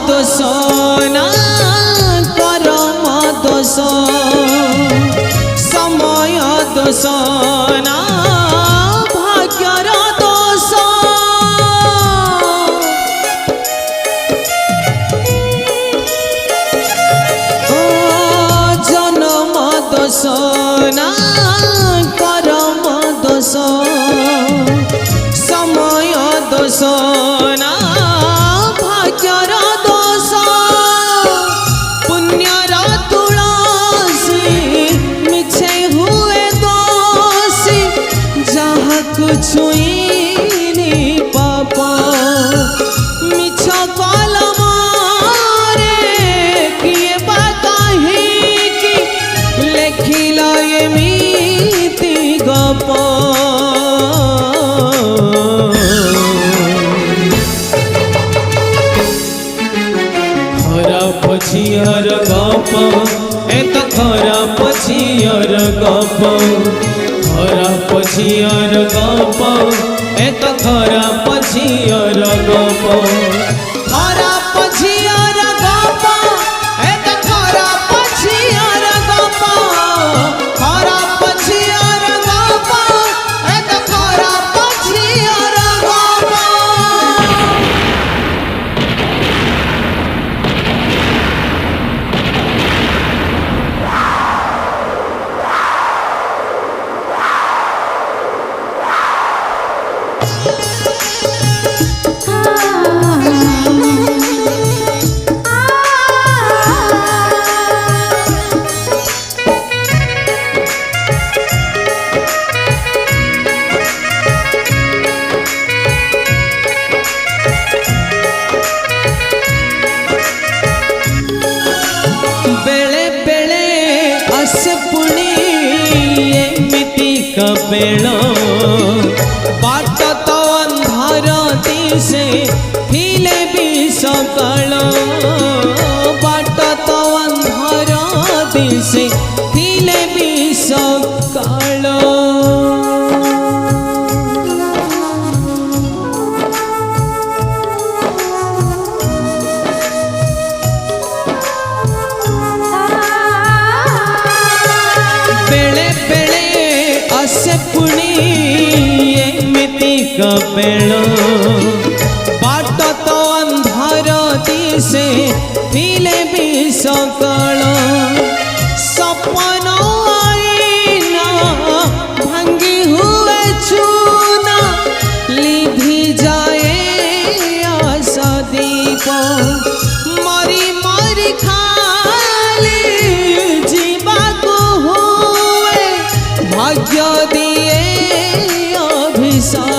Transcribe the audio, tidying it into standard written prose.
दोष ना कर्म दोष समय दोष ना भाग्यर दोष जन्म दोष ना कर्म दोष समय दोष ना भाग्यर दोष पुण्यर तुलसी मिछे हुए दोषी जहाँ छुईनी पाप मिछ कलम रे किए बताही लेखिल एमिति गप पछियर गप एत खरा पछियर गप खरा पछियर गप एत खरा पछियर गप खरा पछियर गप एत खरा पछियर गप खरा पछियर गप एत खरा पछियर गप बेल बाट तो अंधार दिशे फिले भी सकाल बाट तो अंधार दिशे फिले भी सकाल बेल बाट तो अंधार दिशे फिले भी सकाल सपन आईना भांगी हुए चूना लिभि जाए आशा दीप मरी मरी खाली जीवा को हुए भाग्य दिए अभिशाप